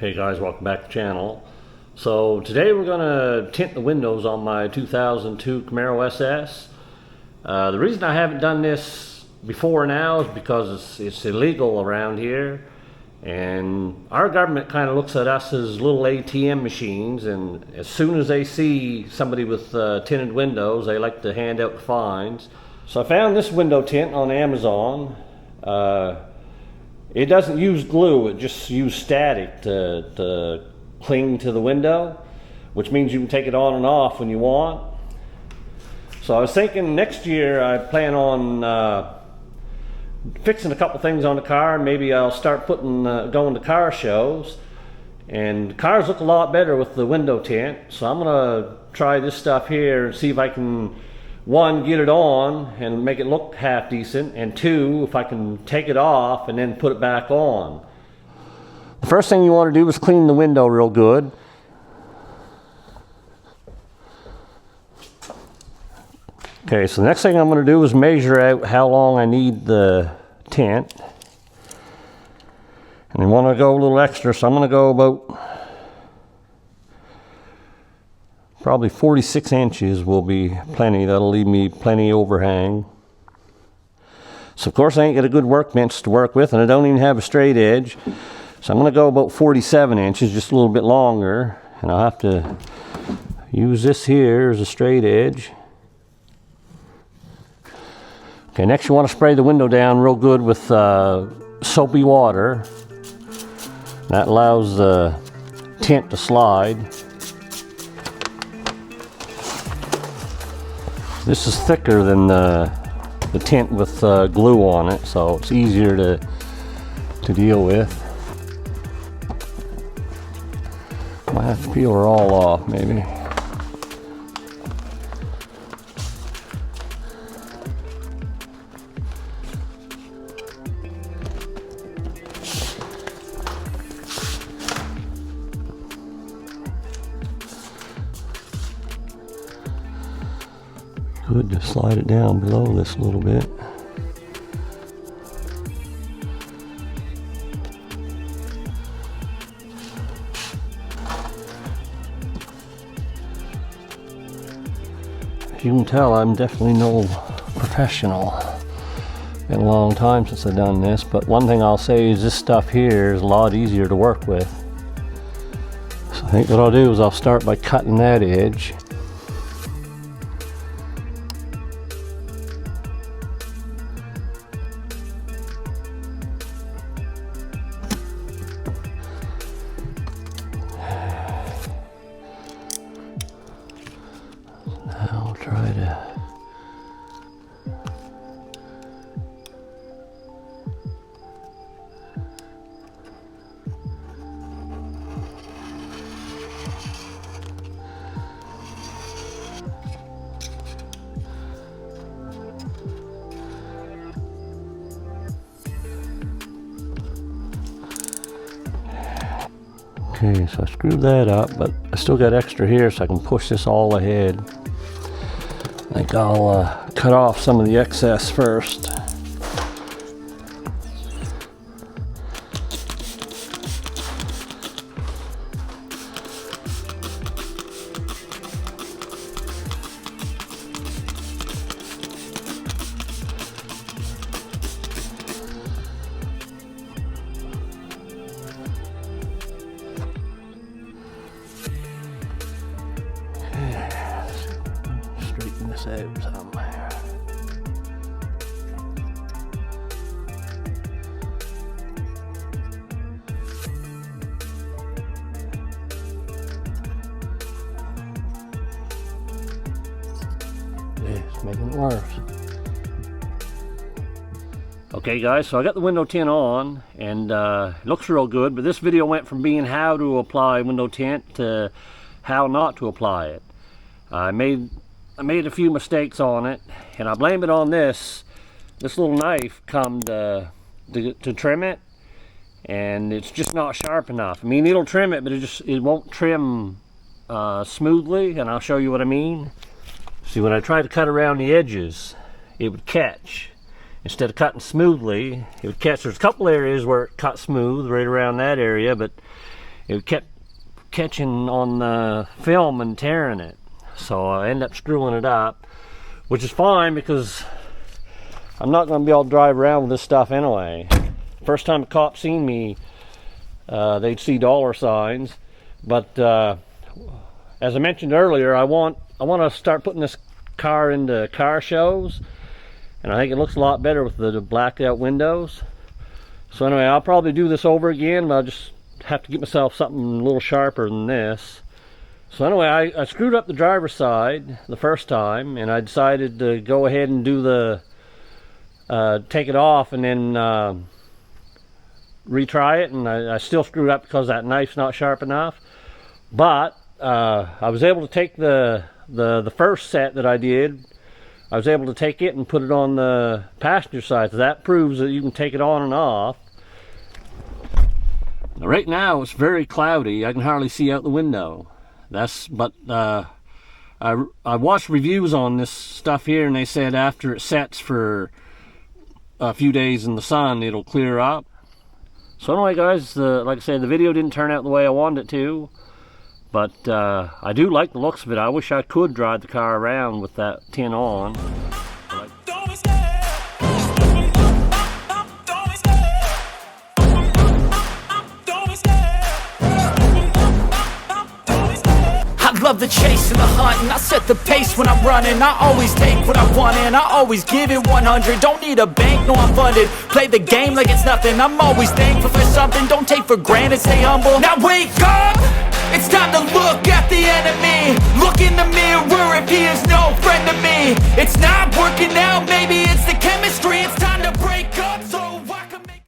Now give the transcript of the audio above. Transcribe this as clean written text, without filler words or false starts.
Hey guys, welcome back to the channel. So today we're going to tint the windows on my 2002 Camaro SS. The reason I haven't done this before now is because it's illegal around here, and our government kind of looks at us as little ATM machines, and as soon as they see somebody with tinted windows, they like to hand out fines. So I found this window tint on Amazon. It doesn't use glue, it just uses static to cling to the window, which means you can take it on and off when you want. So I was thinking next year I plan on fixing a couple things on the car, and maybe I'll start going to car shows. And cars look a lot better with the window tint, so I'm gonna try this stuff here and see if I can, one, get it on and make it look half decent, and two, if I can take it off and then put it back on. The first thing you want to do is clean the window real good. Okay, so the next thing I'm going to do is measure out how long I need the tint. And I want to go a little extra, so I'm going to go about probably 46 inches will be plenty. That'll leave me plenty overhang. So of course I ain't got a good workbench to work with, and I don't even have a straight edge. So I'm going to go about 47 inches, just a little bit longer. And I'll have to use this here as a straight edge. Okay, next you want to spray the window down real good with soapy water. That allows the tint to slide. This is thicker than the tint with glue on it, so it's easier to deal with. Might have to peel her all off, maybe. Good to slide it down below this a little bit. As you can tell, I'm definitely no professional. Been a long time since I've done this, but one thing I'll say is this stuff here is a lot easier to work with. So I think what I'll do is I'll start by cutting that edge. I'll try to Okay, so I screwed that up, but I still got extra here, so I can push this all ahead. I think I'll cut off some of the excess first. Straighten this out somewhere. It's making it worse. Okay guys, so I got the window tint on, and it looks real good, but this video went from being how to apply window tint to how not to apply it. I made a few mistakes on it, and I blame it on this little knife come to trim it, and it's just not sharp enough. I mean, it'll trim it, but it won't trim smoothly, and I'll show you what I mean. See, when I try to cut around the edges, it would catch. Instead of cutting smoothly, it would catch. There's a couple areas where it cut smooth right around that area, but it kept catching on the film and tearing it. So I ended up screwing it up, which is fine because I'm not going to be able to drive around with this stuff anyway. First time a cop seen me, they'd see dollar signs. But as I mentioned earlier, I want to start putting this car into car shows, and I think it looks a lot better with the blacked out windows. So anyway, I'll probably do this over again, but I'll just have to get myself something a little sharper than this. So anyway, I screwed up the driver's side the first time, and I decided to go ahead and do the take it off and then retry it, and I still screwed up because that knife's not sharp enough. But I was able to take the first set that I did. I was able to take it and put it on the passenger side. So that proves that you can take it on and off. Now, right now it's very cloudy. I can hardly see out the window. But I watched reviews on this stuff here, and they said after it sets for a few days in the sun, it'll clear up. So anyway, guys, like I said, the video didn't turn out the way I wanted it to. But I do like the looks of it. I wish I could drive the car around with that tint on. I love the chase and the hunt, and I set the pace when I'm running. I always take what I want and I always give it 100. Don't need a bank, no I'm funded. Play the game like it's nothing. I'm always thankful for something. Don't take for granted, stay humble. Now wake up! It's time to look at the enemy. Look in the mirror if he is no friend to me. It's not working out, maybe it's the chemistry. It's time to break up, so